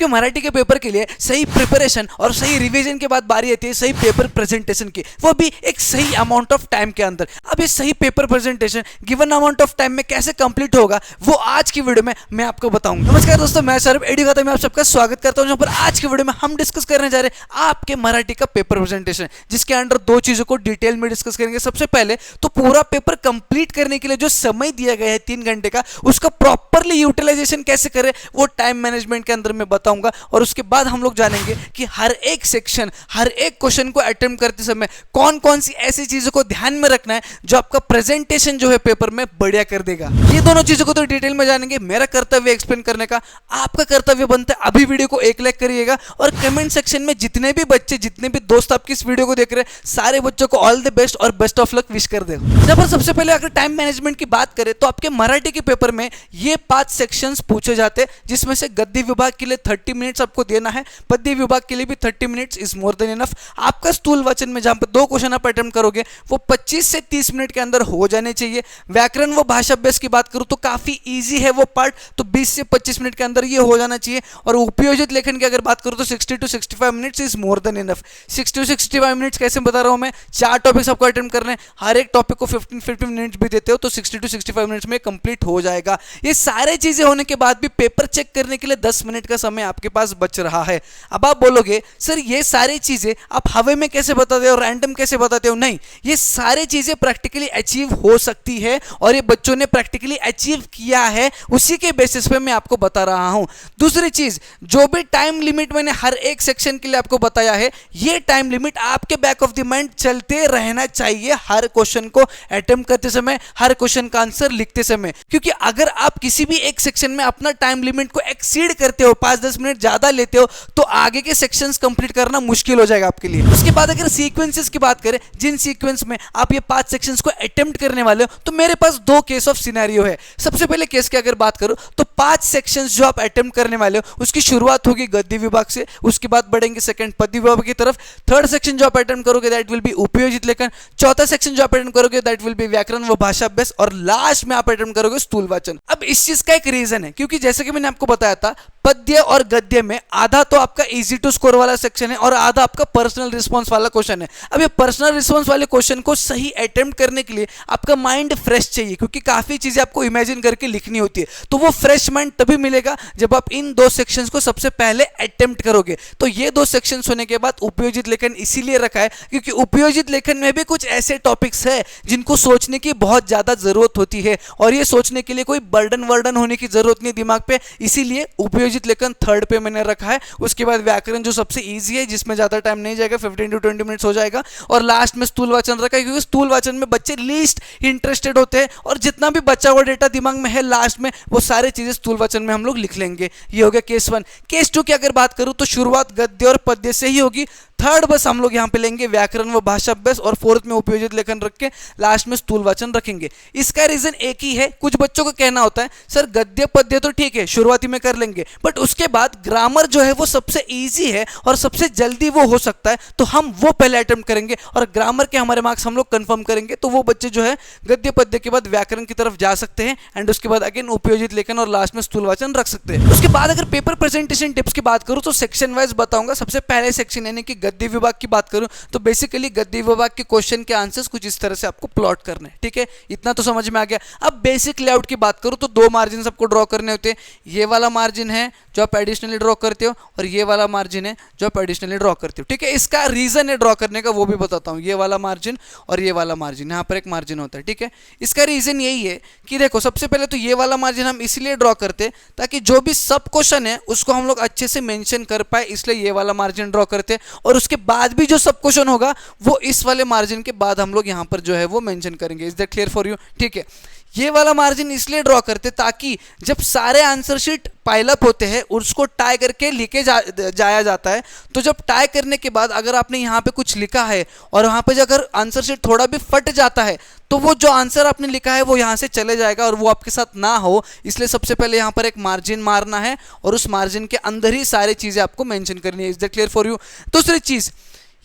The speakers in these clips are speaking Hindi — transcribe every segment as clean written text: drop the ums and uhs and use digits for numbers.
आपके मराठी के पेपर के लिए सही प्रिपरेशन और सही रिवीजन के बाद बारी आती है सही पेपर प्रेजेंटेशन की, वो भी एक सही अमाउंट ऑफ टाइम के अंदर। अब ये सही paper presentation given amount of time में कैसे कंप्लीट होगा वो आज की वीडियो में मैं आपको बताऊंगा। नमस्कार दोस्तों, मैं सौरभ एडुकेटर में आप सबका स्वागत करता हूं। जहां पर आज की वीडियो में हम डिस्कस करने जा रहे हैं आपके मराठी का पेपर प्रेजेंटेशन, जिसके अंडर दो चीजों को डिटेल में डिस्कस करेंगे। सबसे पहले तो पूरा पेपर कंप्लीट करने के लिए जो समय दिया गया है 3 घंटे का, उसका प्रॉपरली यूटिलाइजेशन कैसे करें वो टाइम मैनेजमेंट के अंदर मैं बताऊंगा। और उसके बाद हम लोग जानेंगे कि हर एक सेक्शन, हर एक क्वेश्चन को अटेम्प्ट करते समय कौन कौन सी ऐसी चीजों को ध्यान में रखना है जो आपका प्रेजेंटेशन जो है पेपर में बढ़िया कर देगा। ये दोनों चीजों को तो डिटेल में जानेंगे। मेरा कर्तव्य एक्सप्लेन करने का, आपका कर्तव्य बनता है अभी वीडियो को 1 लाइक करिएगा और कमेंट सेक्शन में जितने भी बच्चे, जितने भी दोस्त आपकी इस वीडियो को देख रहे हैं, सारे बच्चों को ऑल द बेस्ट और बेस्ट ऑफ लक विश कर दे। जब हम सबसे पहले अगर टाइम मैनेजमेंट की बात करें तो आपके मराठी के पेपर में ये 5 सेक्शंस पूछे जाते हैं, जिसमें से गद्य विभाग के लिए 30 मिनट्स आपको देना है, पद्य विभाग के लिए भी 30 minutes is more than enough. आपका स्थूल वाचन में जहां पर 2 क्वेश्चन आप अटेम्प्ट करोगे वो 25 से 30 मिनट के अंदर हो जाने चाहिए। व्याकरण व भाषा अभ्यास की बात करूं तो काफी इजी है वो पार्ट, तो 20 से 25 मिनट के अंदर ये हो जाना चाहिए। और उपयोजित लेखन की अगर बात करूं तो 60 to 65 minutes is more than enough. 60 to 65 minutes कैसे बता रहा हूं मैं, 4 टॉपिक्स आपको अटेम्प्ट करने हैं, हर एक टॉपिक को 15 मिनट्स भी देते हो तो 60 to 65 मिनट्स में कंप्लीट हो जाएगा। ये सारे चीजें होने के बाद भी पेपर चेक करने के लिए 10 मिनट का समय आपके पास बच रहा है। अब आप बोलोगे सर ये सारी चीजें आप हवा में कैसे बताते हो, रैंडम कैसे बताते हो? नहीं, ये सारी चीजें प्रैक्टिकली अचीव हो सकती है और ये बच्चों ने प्रैक्टिकली अचीव किया है, उसी के बेसिस पे मैं आपको बता रहा हूं। दूसरी चीज, जो भी टाइम लिमिट मैंने हर एक सेक्शन के लिए आपको बताया है, ये टाइम लिमिट आपके बैक ऑफ द माइंड चलते रहना चाहिए हर क्वेश्चन को अटेम्प्ट करते समय, हर क्वेश्चन का आंसर लिखते समय। क्योंकि अगर आप किसी भी एक सेक्शन में अपना टाइम लिमिट को एक्सीड करते हो, 5-10 मिनट ज्यादा लेते हो, तो आगे के सेक्शंस कंप्लीट करना मुश्किल हो जाएगा आपके लिए। उसके बाद अगर सीक्वेंसेस की बात करें, जिन सीक्वेंस में आप ये 5 सेक्शंस को अटेम्प्ट करने वाले हो, तो मेरे पास 2 केस ऑफ सिनेरियो है। सबसे पहले केस की अगर बात करूं तो 5 सेक्शंस जो आप अटेम्प्ट करने वाले हो उसकी शुरुआत होगी गद्य विभाग से, उसके बाद बढ़ेंगे सेकंड पद्य विभाग की तरफ। थर्ड सेक्शन जो आप अटेम्प्ट करोगे दैट विल बी उपयोजित लेखन। चौथा सेक्शन जो आप अटेम्प्ट करोगे दैट विल बी व्याकरण व भाषा अभ्यास। और लास्ट में आप अटेम्प्ट करोगे स्थूल वाचन। अब इस चीज का एक रीजन है, क्योंकि जैसे कि मैंने आपको बताया था, पद्य और गद्य में आधा तो आपका इजी टू स्कोर वाला सेक्शन है और आधा आपका पर्सनल रिस्पॉन्स वाला क्वेश्चन है। अब ये पर्सनल रिस्पॉन्स वाले क्वेश्चन को सही अटेम्प्ट करने के लिए आपका माइंड फ्रेश चाहिए, क्योंकि काफी चीजें आपको इमेजिन करके लिखनी होती है। तो वो फ्रेश माइंड तभी मिलेगा जब आप इन 2 सेक्शंस को सबसे पहले अटेम्प्ट करोगे। तो ये 2 सेक्शंस होने के बाद उपयोजित लेखन इसीलिए रखा है क्योंकि उपयोजित लेखन में भी कुछ ऐसे टॉपिक्स है जिनको सोचने की बहुत ज्यादा जरूरत होती है, और ये सोचने के लिए कोई बर्डन वर्डन होने की जरूरत नहीं दिमाग पे, इसीलिए उपयोजित लेखन थर्ड पे मैंने रखा है। उसके बाद व्याकरण जो सबसे इजी है, जिसमें ज्यादा टाइम नहीं जाएगा, 15 to 20 मिनट्स हो जाएगा। और लास्ट में स्थूल वाचन रखा है, क्योंकि स्थूल वाचन में बच्चे लीस्ट इंटरेस्टेड होते हैं और जितना भी बचा हुआ डेटा दिमाग में है लास्ट में वो सारे चीजें स्थूल वाचन में हम लोग लिख लेंगे। ये हो गया केस 1। केस 2 की अगर बात करूं तो शुरुआत गद्य और पद्य से ही होगी। थर्ड बस हम लोग यहाँ पे लेंगे व्याकरण व भाषा अभ्यास, और फोर्थ में उपयोजित लेखन रख के लास्ट में स्थूल वाचन रखेंगे। इसका रीजन एक ही है, कुछ बच्चों को कहना होता है सर गद्य पद्य तो ठीक है शुरुआती में कर लेंगे, बट उसके बाद ग्रामर जो है वो सबसे इजी है और सबसे जल्दी वो हो सकता है, तो हम वो पहले अटेम्प्ट करेंगे और ग्रामर के हमारे मार्क्स हम लोग कंफर्म करेंगे। तो वो बच्चे जो है गद्य पद्य के बाद व्याकरण की तरफ जा सकते हैं एंड उसके बाद अगेन उपयोजित लेखन और लास्ट में स्थूल वाचन रख सकते हैं। उसके बाद अगर पेपर प्रेजेंटेशन टिप्स की बात करूं तो सेक्शन वाइज बताऊंगा। सबसे पहले सेक्शन यानी कि गद्य विभाग की बात करूं तो बेसिकली गद्य विभाग के क्वेश्चन के आंसर्स कुछ इस तरह से आपको प्लॉट करने हैं, ठीक है, इतना तो समझ में आ गया। अब बेसिक लेआउट की बात करूं तो 2 मार्जिन आपको ड्रॉ करने होते हैं। ये वाला मार्जिन है जो आप एडिशनली ड्रॉ करते हो और ये वाला मार्जिन है जो आप एडिशनली ड्रॉ करते हो, ठीक है। इसका रीजन है ड्रॉ करने का, वो भी बताता हूं। ये वाला मार्जिन और ये वाला मार्जिन, यहां पर एक मार्जिन होता है, ठीक है। इसका रीजन यही है कि देखो सबसे पहले तो ये वाला मार्जिन हम इसलिए ड्रॉ करते हैं ताकि जो भी सब क्वेश्चन है उसको हम लोग अच्छे से मेंशन कर पाए, इसलिए ये वाला मार्जिन ड्रॉ करते हैं। और उसके बाद भी जो सब क्वेश्चन होगा वो इस वाले मार्जिन के बाद हम लोग यहां पर जो है वो मेंशन करेंगे। Is that clear for you? ठीक है। ये वाला मार्जिन इसलिए ड्रॉ करते ताकि जब सारे आंसर शीट पाइलअप होते हैं उसको टाई करके लिखे जाया जाता है। तो जब टाई करने के बाद अगर आपने यहाँ पे कुछ लिखा है और वहाँ पे अगर आंसर शीट थोड़ा भी फट जाता है तो वो जो आंसर आपने लिखा है वो यहाँ से चले जाएगा और वो आपके साथ ना हो, इसलिए सबसे पहले यहाँ पर एक मार्जिन मारना है और उस मार्जिन के अंदर ही सारी चीज़ें आपको मेंशन करनी है। Is that clear for you? दूसरी चीज़,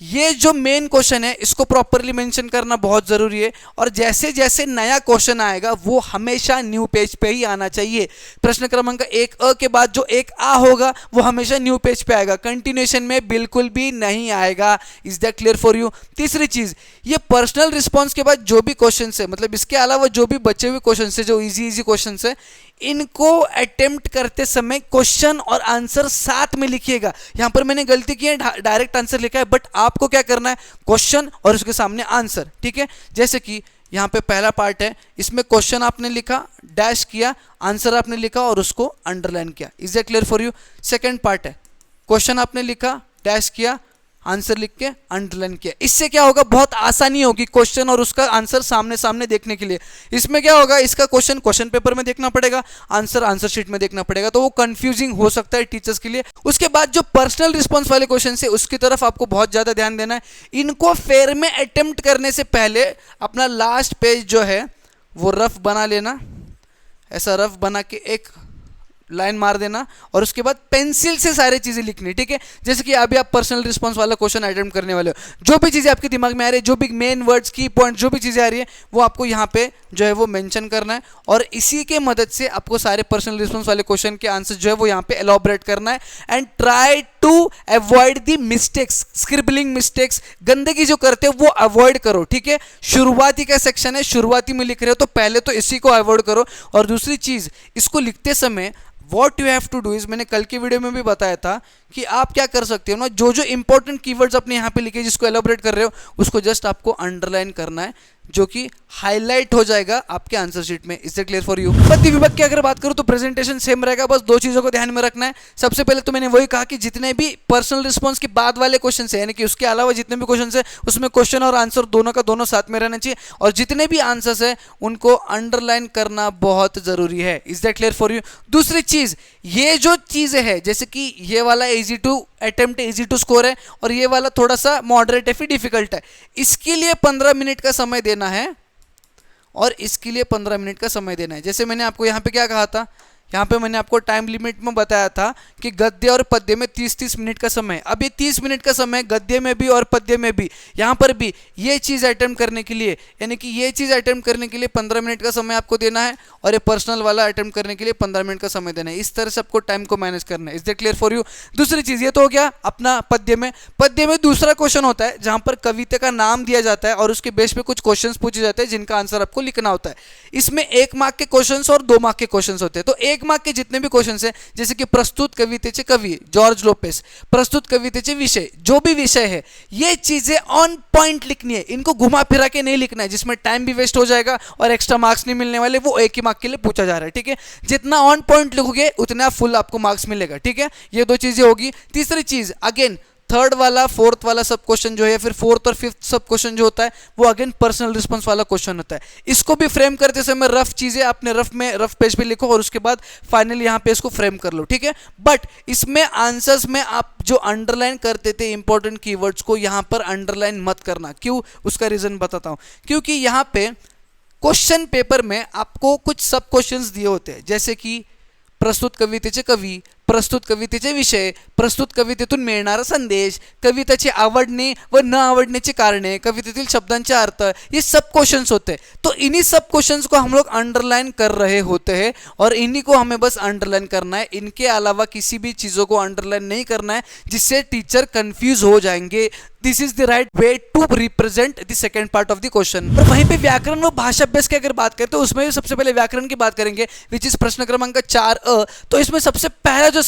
ये जो मेन क्वेश्चन है इसको प्रॉपरली मेंशन करना बहुत ज़रूरी है। और जैसे जैसे नया क्वेश्चन आएगा वो हमेशा न्यू पेज पे ही आना चाहिए। प्रश्न क्रमांक 1 के बाद जो 1 होगा वो हमेशा न्यू पेज पे आएगा, कंटिन्यूएशन में बिल्कुल भी नहीं आएगा। Is that clear for you? तीसरी चीज़, ये पर्सनल रिस्पॉन्स के बाद जो भी क्वेश्चन है, मतलब इसके अलावा जो भी बचे हुए क्वेश्चन है, जो इजी क्वेश्चन है, इनको अटेम्प्ट करते समय क्वेश्चन और आंसर साथ में लिखिएगा। यहां पर मैंने गलती की है, डायरेक्ट आंसर लिखा है, बट आपको क्या करना है, क्वेश्चन और उसके सामने आंसर। ठीक है, जैसे कि यहां पे पहला पार्ट है, इसमें क्वेश्चन आपने लिखा, डैश किया, आंसर आपने लिखा और उसको अंडरलाइन किया। Is that clear for you? Second part है, क्वेश्चन आपने लिखा, डैश किया, आंसर लिख के अंडरलाइन किया। इससे क्या होगा, बहुत आसानी होगी क्वेश्चन और उसका आंसर सामने सामने देखने के लिए। इसमें क्या होगा, इसका क्वेश्चन पेपर में देखना पड़ेगा, आंसर शीट में देखना पड़ेगा, तो वो कंफ्यूजिंग हो सकता है टीचर्स के लिए। उसके बाद जो पर्सनल रिस्पॉन्स वाले क्वेश्चन है उसकी तरफ आपको बहुत ज्यादा ध्यान देना है। इनको फेयर में अटेम्प्ट करने से पहले अपना लास्ट पेज जो है वो रफ बना लेना, ऐसा रफ बना के एक लाइन मार देना और उसके बाद पेंसिल से सारी चीजें लिखनी। ठीक है, जैसे कि अभी आप पर्सनल रिस्पांस वाला क्वेश्चन अटेम्प्ट करने वाले हो, जो भी चीजें आपके दिमाग में आ रही है, जो भी मेन वर्ड्स की पॉइंट जो भी चीजें आ रही है वो आपको यहाँ पे जो है वो मेंशन करना है और इसी के मदद से आपको सारे पर्सनल रिस्पांस वाले क्वेश्चन के आंसर जो है वो यहाँ पे एलॉबरेट करना है। And try to avoid the mistakes, scribbling mistakes, गंदगी जो करते हो वो अवॉइड करो। ठीक है, शुरुआती का सेक्शन है, शुरुआती में लिख रहे हो तो पहले तो इसी को अवॉइड करो। और दूसरी चीज, इसको लिखते समय what you have to do is, मैंने कल की वीडियो में भी बताया था कि आप क्या कर सकते हो ना, जो जो इंपॉर्टेंट कीवर्ड्स अपने यहाँ पे लिखे जिसको एलोबरेट कर रहे हो उसको जस्ट आपको अंडरलाइन करना है, जो कि हाईलाइट हो जाएगा आपके आंसर शीट में। Is clear for you? पद्य विभाग की अगर बात करूं तो प्रेजेंटेशन सेम रहेगा, बस दो चीजों को ध्यान में रखना है। सबसे पहले तो मैंने वही कहा कि जितने भी पर्सनल रिस्पॉन्स के बाद वाले क्वेश्चन है, यानी कि उसके अलावा जितने भी क्वेश्चन है उसमें क्वेश्चन और आंसर दोनों का दोनों साथ में रहना चाहिए और जितने भी आंसर्स है उनको अंडरलाइन करना बहुत जरूरी है। Is that clear for you? दूसरी चीज, ये जो चीजें है जैसे कि ये वाला easy to attempt, easy to score है और ये वाला थोड़ा सा मॉडरेट है फिर डिफिकल्ट है, इसके लिए 15 मिनट का समय देना है और इसके लिए 15 मिनट का समय देना है। जैसे मैंने आपको यहाँ पे क्या कहा था, यहाँ पे मैंने आपको टाइम लिमिट में बताया था कि गद्य और पद्य में 30-30 मिनट का समय। अब ये 30 मिनट का समय गद्य में भी और पद्य में भी, यहाँ पर भी ये चीज़ अटेम्प्ट करने के लिए, यानी कि ये चीज़ अटेम्प्ट करने के लिए 15 मिनट का समय आपको देना है और ये पर्सनल वाला अटेम्प्ट करने के लिए 15 मिनट का समय देना है। इस तरह से आपको टाइम को मैनेज करना है। Is that clear for you? दूसरी चीज़, ये तो हो गया अपना पद्य में। पद्य में दूसरा क्वेश्चन होता है जहाँ पर कविता का नाम दिया जाता है और उसके बेस पे कुछ क्वेश्चन पूछे जाते हैं जिनका आंसर आपको लिखना होता है। इसमें 1 मार्क के क्वेश्चन और 2 मार्क के क्वेश्चन होते हैं। तो 1 मार्क के जितने भी क्वेश्चन है, जैसे कि प्रस्तुत कवितेचे कवी जॉर्ज लोपेस, प्रस्तुत कवितेचे विषय, जो भी विषय है ये चीजें ऑन पॉइंट लिखनी है, इनको घुमा फिरा के नहीं लिखना है जिसमें टाइम भी वेस्ट हो जाएगा और एक्स्ट्रा मार्क्स नहीं मिलने वाले, वो 1 ही मार्क के लिए पूछा जा रहा है। ठीक है, जितना ऑन पॉइंट लिखोगे उतना फुल आपको मार्क्स मिलेगा। ठीक है, ये 2 चीजें होगी। तीसरी चीज, अगेन थर्ड वाला फोर्थ वाला सब क्वेश्चन जो है, फिर फोर्थ और फिफ्थ सब क्वेश्चन जो होता है वो अगेन पर्सनल रिस्पॉन्स वाला क्वेश्चन होता है। इसको भी फ्रेम करते समय रफ चीजें अपने रफ पेज पे लिखो और उसके बाद फाइनली यहाँ पे इसको फ्रेम कर लो। ठीक है, बट इसमें आंसर्स में आप जो अंडरलाइन करते थे इंपॉर्टेंट कीवर्ड्स को यहाँ पर अंडरलाइन मत करना। क्यों? उसका रीजन बताता हूं। क्योंकि यहाँ पे क्वेश्चन पेपर में आपको कुछ सब क्वेश्चंस दिए होते हैं, जैसे कि प्रस्तुत कवितेचे कवी, प्रस्तुत कवितेचे विषय, प्रस्तुत कवितेतून मिळणारा संदेश, कविताची आवडणे व न आवडण्याची कारणे, कवितेतील शब्दांचे अर्थ, ये सब क्वेश्चंस होते हैं। तो इन्हीं सब क्वेश्चंस को हम लोग अंडरलाइन कर रहे होते हैं और इन्हीं को हमें बस अंडरलाइन करना है। इनके अलावा किसी भी चीज़ों को अंडरलाइन नहीं करना है जिससे टीचर कंफ्यूज हो जाएंगे। This is the right way to represent the second part of the question. और वहीं पे व्याकरण व भाषा अभ्यास की अगर बात करें तो उसमें सबसे पहले व्याकरण की बात करेंगे, विच इज प्रश्न क्रमांक 4 तो इसमें सबसे पहला जो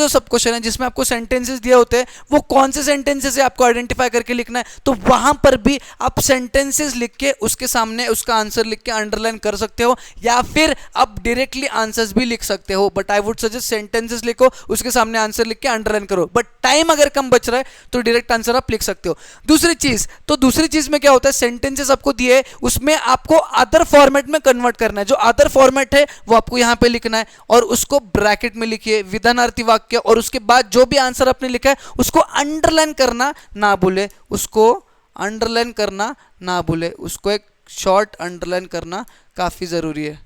सब क्वेश्चन है, जिसमें आपको सेंटेंसेस दिए होते हैं, वो कौन से सेंटेंसेस है आपको आइडेंटिफाई करके लिखना है। तो वहां पर भी आप सेंटेंसेस लिख के उसके सामने उसका आंसर लिख के अंडरलाइन कर सकते हो या फिर आप डायरेक्टली आंसर्स भी लिख सकते हो, but I would suggest sentences लिखो, उसके सामने आंसर लिख के अंडरलाइन करो। बट टाइम अगर कम बच रहा है तो डायरेक्ट आंसर आप लिख सकते हो। दूसरी चीज में क्या होता है, सेंटेंसेस आपको दिए, उसमें आपको अदर फॉर्मेट में कन्वर्ट करना है। जो अदर फॉर्मेट है वो आपको यहां पे लिखना है और उसको ब्रैकेट में लिखिए, विधानार्थी वाक्य, और उसके बाद जो भी आंसर आपने लिखा है उसको अंडरलाइन करना ना भूले, उसको एक शॉर्ट अंडरलाइन करना काफी जरूरी है।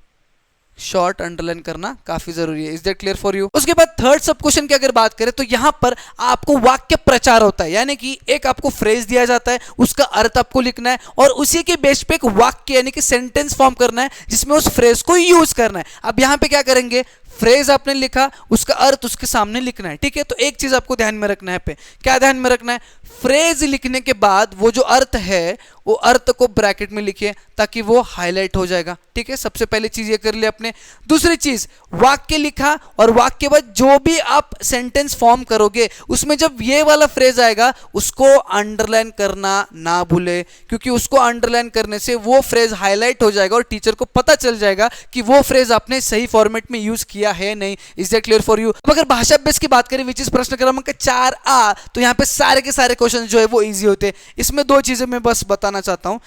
शॉर्ट अंडरलाइन करना काफी जरूरी है। Is that clear for you? उसके बाद थर्ड सब क्वेश्चन की अगर बात करें तो यहां पर आपको वाक्य प्रचार होता है, यानी कि एक आपको फ्रेज दिया जाता है, उसका अर्थ आपको लिखना है और उसी के बेस पे एक वाक्य यानी कि सेंटेंस फॉर्म करना है जिसमें उस फ्रेज को यूज करना है। अब यहां पे क्या करेंगे, फ्रेज आपने लिखा, उसका अर्थ उसके सामने लिखना है। ठीक है, तो एक चीज आपको ध्यान में रखना है, पे क्या ध्यान में रखना है, फ्रेज लिखने के बाद वो जो अर्थ है वो अर्थ को ब्रैकेट में लिखिए ताकि वो हाईलाइट हो जाएगा। ठीक है, सबसे पहले चीज ये कर लिया आपने। दूसरी चीज, वाक्य लिखा और वाक्य के बाद जो भी आप सेंटेंस फॉर्म करोगे उसमें जब ये वाला फ्रेज आएगा उसको अंडरलाइन करना ना भूले, क्योंकि उसको अंडरलाइन करने से वो फ्रेज हाईलाइट हो जाएगा और टीचर को पता चल जाएगा कि वो फ्रेज आपने सही फॉर्मेट में यूज किया है नहीं। Is that clear for you? अब अगर भाषा अभ्यास की बात करें विच इज प्रश्न क्रमांक 4A, तो यहाँ पे सारे के सारे क्वेश्चन जो है वो इजी होते हैं। इसमें दो चीजें मैं बस बताना चाहता हूं।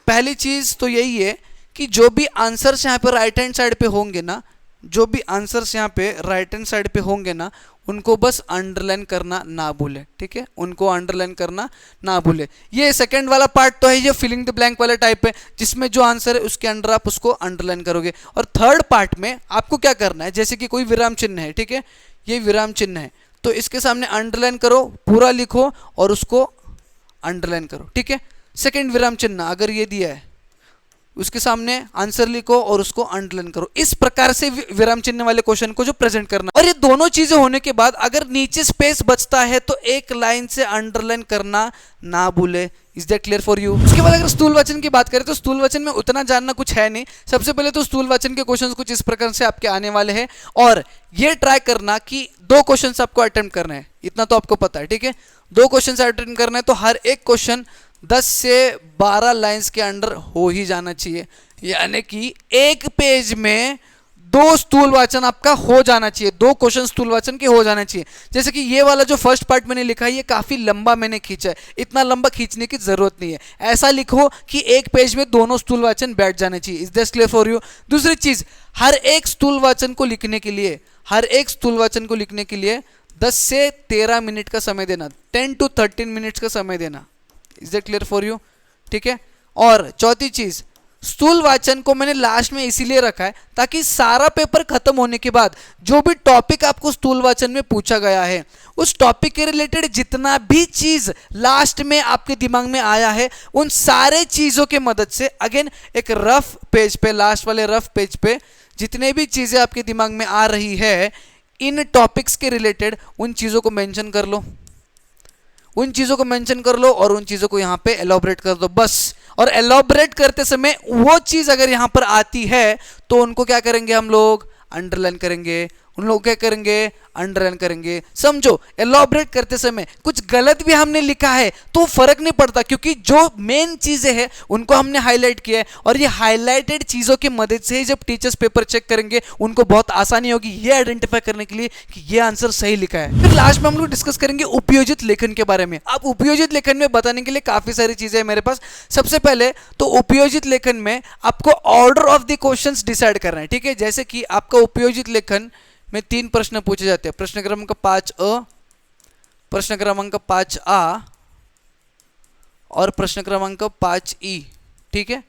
पहली चीज तो यही है कि जो भी आंसर्स यहाँ पे राइट हैंड साइड पे होंगे ना, जो भी आंसर्स यहाँ पे राइट हैंड साइड पे होंगे ना, उनको बस अंडरलाइन करना ना भूले। ठीक है, उनको अंडरलाइन करना ना भूले। ये सेकंड वाला पार्ट तो है, ये फिलिंग द ब्लैंक वाला टाइप है जिसमें जो आंसर है उसके अंडर आप उसको अंडरलाइन करोगे। और थर्ड पार्ट में आपको क्या करना है, जैसे कि कोई विराम चिन्ह है, ठीक है, ये विराम चिन्ह है तो इसके सामने अंडरलाइन करो, पूरा लिखो और उसको अंडरलाइन करो। ठीक है, सेकंड विराम चिन्ह अगर ये दिया है उसके सामने आंसर लिखो और उसको अंडरलाइन करो। इस प्रकार से विराम चिन्ह वाले क्वेश्चन को जो प्रेजेंट करना, और ये दोनों चीजें होने के बाद अगर नीचे स्पेस बचता है तो एक लाइन से अंडरलाइन करना ना भूले। Is that clear for you? उसके बाद अगर स्थूल वाचन की बात करें तो स्थूल वाचन में उतना जानना कुछ है नहीं। सबसे पहले तो स्थूल वाचन के क्वेश्चंस कुछ इस प्रकार से आपके आने वाले हैं और ये ट्राई करना कि 2 क्वेश्चंस आपको अटेम्प्ट करना है, इतना तो आपको पता है। ठीक है, 2 क्वेश्चंस अटेम्प्ट करना है तो हर एक क्वेश्चन 10 से 12 लाइंस के अंडर हो ही जाना चाहिए, यानी कि एक पेज में 2 स्थूल वाचन आपका हो जाना चाहिए, 2 क्वेश्चन स्थूल वाचन के हो जाना चाहिए। जैसे कि ये वाला जो फर्स्ट पार्ट मैंने लिखा है ये काफी लंबा मैंने खींचा है, इतना लंबा खींचने की जरूरत नहीं है। ऐसा लिखो कि एक पेज में दोनों स्थूल वाचन बैठ जाने चाहिए। Is this clear for you? दूसरी चीज, हर एक स्थूल वाचन को लिखने के लिए, हर एक स्थूल वाचन को लिखने के लिए 10 से 13 मिनट का समय देना, 10 to 13 मिनट्स का समय देना। Is that clear for you? ठीक है, और चौथी चीज, स्थूल वाचन को मैंने लास्ट में इसीलिए रखा है ताकि सारा पेपर खत्म होने के बाद जो भी टॉपिक आपको स्थूल वाचन में पूछा गया है उस टॉपिक के रिलेटेड जितना भी चीज लास्ट में आपके दिमाग में आया है उन सारे चीजों के मदद से अगेन एक रफ पेज पे, लास्ट वाले रफ पेज पे जितने भी चीजें आपके दिमाग में आ रही है इन टॉपिक्स के रिलेटेड उन चीजों को मेंशन कर लो, उन चीजों को मेंशन कर लो और उन चीजों को यहां पे एलॉबरेट कर दो बस। और एलॉबरेट करते समय वो चीज अगर यहां पर आती है तो उनको क्या करेंगे हम लोग, अंडरलाइन करेंगे, उन लोग क्या करेंगे, अंडरलाइन करेंगे। समझो, एलॉबरेट करते समय कुछ गलत भी हमने लिखा है तो फर्क नहीं पड़ता क्योंकि जो मेन चीजें हैं उनको हमने हाईलाइट किया है और ये हाईलाइटेड चीजों की मदद से जब टीचर्स पेपर चेक करेंगे उनको बहुत आसानी होगी ये आइडेंटिफाई करने के लिए कि ये आंसर सही लिखा है। फिर लास्ट में हम लोग डिस्कस करेंगे उपयोजित लेखन के बारे में। अब उपयोजित लेखन में बताने के लिए काफी सारी चीजें हैं मेरे पास। सबसे पहले तो उपयोजित लेखन में आपको order of the questions decide करना है। ठीक है, जैसे कि आपका उपयोजित लेखन में 3 प्रश्न पूछे जाते हैं, प्रश्न क्रमांक 5A, प्रश्न क्रमांक 5A और प्रश्न क्रमांक 5E। ठीक है,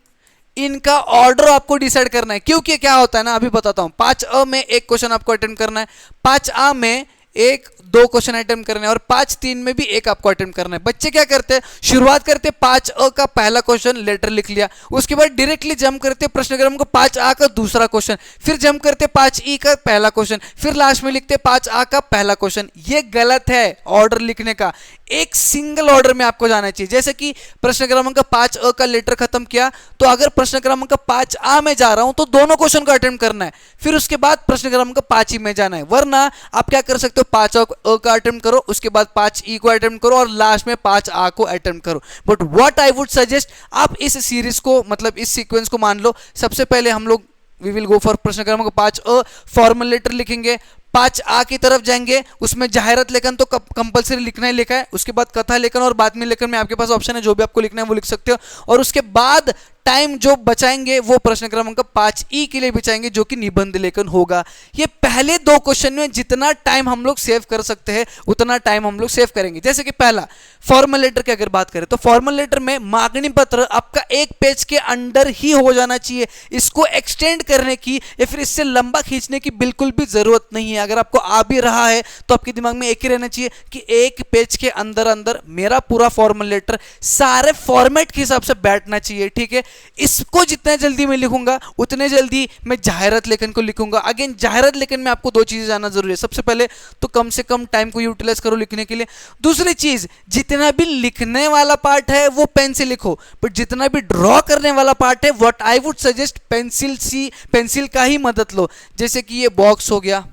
इनका ऑर्डर आपको डिसाइड करना है क्योंकि क्या होता है ना, अभी बताता हूं। 5A में 1 क्वेश्चन आपको अटेम्प्ट करना है, 5A में 1-2 क्वेश्चन अटेम्प्ट करने हैं और 5-3 में भी 1 आपको अटेम्प्ट करना है। बच्चे क्या करते हैं, शुरुआत करते 5A का पहला क्वेश्चन लेटर लिख लिया, उसके बाद डायरेक्टली जंप करते प्रश्न क्रमांक 5A का दूसरा क्वेश्चन, फिर जंप करते 5E का पहला क्वेश्चन, फिर लास्ट में लिखते 5A का पहला क्वेश्चन। ये गलत है ऑर्डर लिखने का, एक सिंगल ऑर्डर में आपको जाना चाहिए। जैसे कि प्रश्न क्रमांक 5A का लेटर खत्म किया तो अगर प्रश्न क्रमांक 5A में जा रहा हूं तो दोनों क्वेश्चन को अटेम्प्ट करना है, फिर उसके बाद प्रश्न क्रमांक 5E में जाना है। वरना आप क्या कर सकते हो, 5A का अटेम्प्ट करो, उसके बाद 5E को अटेम्प्ट करो और लास्ट में 5A को अटेम्प्ट करो। But what I would suggest, आप इस सीरीज को मतलब इस सीक्वेंस को मान लो। सबसे पहले हम लोग वी विल गो फॉर प्रश्न क्रमांक 5A, फॉर्मल लेटर लिखेंगे, 5A की तरफ जाएंगे, उसमें जाहिरात लेखन तो कंपलसरी लिखना ही लिखा है, उसके बाद कथा लेखन और बातमी लेखन में आपके पास ऑप्शन है, जो भी आपको लिखना है वो लिख सकते हो। और उसके बाद टाइम जो बचाएंगे वो प्रश्न क्रमांक 5 के लिए बचाएंगे, जो कि निबंध लेखन होगा। ये पहले दो क्वेश्चन में जितना टाइम हम लोग सेव कर सकते हैं उतना टाइम हम लोग सेव करेंगे। जैसे कि पहला फॉर्मल लेटर की अगर बात करें तो फॉर्मल लेटर में मांगनी पत्र आपका एक पेज के अंदर ही हो जाना चाहिए। इसको एक्सटेंड करने की या फिर इससे लंबा खींचने की बिल्कुल भी जरूरत नहीं है। अगर आपको आ भी रहा है तो आपके दिमाग में एक ही रहना चाहिए कि एक पेज के अंदर अंदर मेरा पूरा फॉर्मल लेटर सारे फॉर्मेट के हिसाब से बैठना चाहिए, ठीक है। इसको जितना जल्दी मैं लिखूंगा उतने जल्दी मैं जाहिरात लेखन को लिखूंगा। अगेन जाहिरात लेखन में आपको दो चीजें जानना जरूरी है। सबसे पहले तो कम से कम टाइम को यूटिलाइज करो लिखने के लिए। दूसरी चीज, जितना भी लिखने वाला पार्ट है वो पेन से लिखो, बट जितना भी ड्रॉ करने वाला पार्ट है what I would suggest pencil का ही मदद लो। जैसे कि ये बॉक्स हो गया,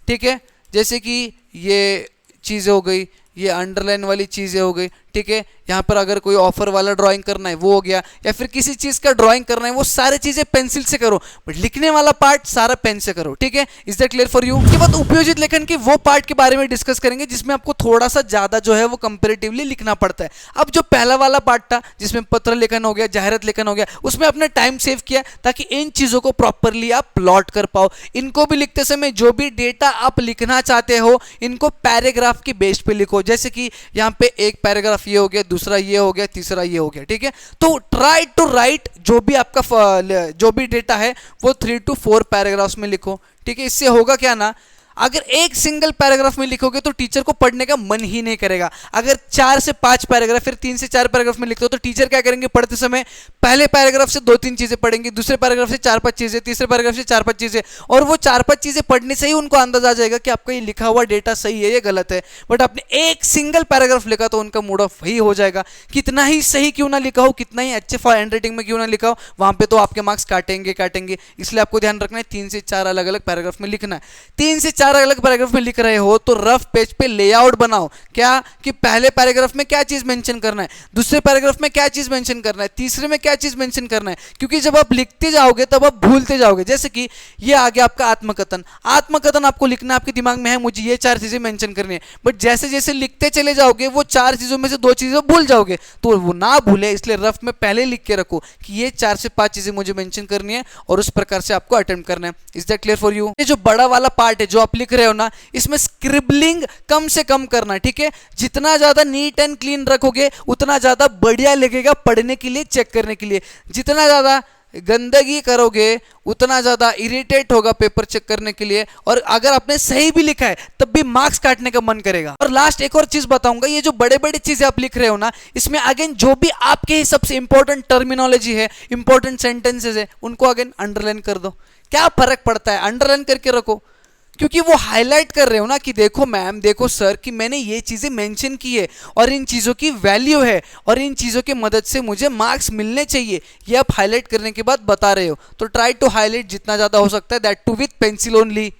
ठीक है, जैसे कि ये चीजें हो गई, ये अंडरलाइन वाली चीजें हो गई, ठीक है। यहाँ पर अगर कोई ऑफर वाला ड्राइंग करना है वो हो गया, या फिर किसी चीज का ड्राइंग करना है वो सारी चीजें पेंसिल से करो, बट लिखने वाला पार्ट सारा पेन से करो, ठीक है। Is that clear for you? उसके बाद उपयोजित लेखन के वो पार्ट के बारे में डिस्कस करेंगे जिसमें आपको थोड़ा सा ज्यादा जो है वो कंपेरेटिवली लिखना पड़ता है। अब जो पहला वाला पार्ट था जिसमें पत्र लेखन हो गया, जाहिरात लेखन हो गया, उसमें आपने टाइम सेव किया ताकि इन चीजों को प्रॉपरली आप प्लॉट कर पाओ। इनको भी लिखते समय जो भी डेटा आप लिखना चाहते हो इनको पैराग्राफ के बेस पे लिखो। जैसे कि यहाँ पे एक पैराग्राफ ये हो गया, दूसरा ये हो गया, तीसरा ये हो गया, ठीक है। तो ट्राई टू राइट जो भी आपका जो भी डेटा है वो 3 to 4 पैराग्राफ्स में लिखो, ठीक है। इससे होगा क्या ना, अगर एक सिंगल पैराग्राफ में लिखोगे तो टीचर को पढ़ने का मन ही नहीं करेगा। अगर 4 से 5 पैराग्राफ फिर 3 से 4 पैराग्राफ में लिखते हो तो टीचर क्या करेंगे, पढ़ते समय पहले पैराग्राफ से 2-3 चीजें पढ़ेंगे, दूसरे पैराग्राफ से 4-5 चीजें, तीसरे पैराग्राफ से 4-5 चीजें, और वो 4-5 चीजें पढ़ने से ही उनको अंदाजा आ जाएगा कि आपका ये लिखा हुआ डेटा सही है या गलत है। बट आपने एक सिंगल पैराग्राफ लिखा तो उनका मूड ऑफ वही हो जाएगा। कितना ही सही क्यों ना लिखा हो, कितना ही अच्छे हैंड राइटिंग में क्यों ना लिखा हो, वहां पे तो आपके मार्क्स काटेंगे। इसलिए आपको ध्यान रखना है 3 से 4 अलग अलग पैराग्राफ में लिखना है। 3 से 4 अलग पैराग्राफ में लिख रहे हो तो रफ पेज पे लेआउट बनाओ, क्या कि पहले पैराग्राफ में क्या चीज मेंशन करना है, दूसरे पैराग्राफ में क्या चीज मेंशन करना है, तीसरे में क्या चीज मेंशन करना है, क्योंकि जब आप लिखते जाओगे तब आप भूलते जाओगे। जैसे कि ये आ गया आपका आत्मकथन आपको लिखना, आपके दिमाग में है मुझे ये 4 चीजें मेंशन करनी है, बट जैसे जैसे लिखते चले जाओगे वो 4 चीजों में से 2 चीजें भूल जाओगे, तो वो ना भूले इसलिए रफ में पहले लिख के रखो कि ये 4 से 5 चीजें मुझे मेंशन करनी है और उस प्रकार से आपको अटेम्प्ट करना है। Is that clear for you? ये जो बड़ा वाला पार्ट है जो आप लिख रहे हो ना, इसमें स्क्रिबलिंग कम से कम करना, ठीक है। जितना ज्यादा नीट एंड क्लीन रखोगे उतना ज्यादा बढ़िया लगेगा पढ़ने के लिए, चेक करने के लिए। जितना ज्यादा गंदगी करोगे उतना ज्यादा इरिटेट होगा पेपर चेक करने के लिए, और अगर आपने सही भी लिखा है तब भी मार्क्स काटने का मन करेगा। और लास्ट एक और चीज बताऊंगा, ये जो बड़े बड़े चीजें आप लिख रहे हो ना, इसमें अगेन जो भी आपके ही सबसे इंपॉर्टेंट टर्मिनोलॉजी है, इंपॉर्टेंट सेंटेंसेस है, उनको अगेन अंडरलाइन कर दो। क्या फर्क पड़ता है, अंडरलाइन करके रखो, क्योंकि वो हाईलाइट कर रहे हो ना कि देखो मैम, देखो सर, कि मैंने ये चीजें मेंशन की है और इन चीजों की वैल्यू है और इन चीजों की मदद से मुझे मार्क्स मिलने चाहिए, ये आप हाईलाइट करने के बाद बता रहे हो। तो ट्राई टू हाईलाइट जितना ज्यादा हो सकता है, that too with pencil only.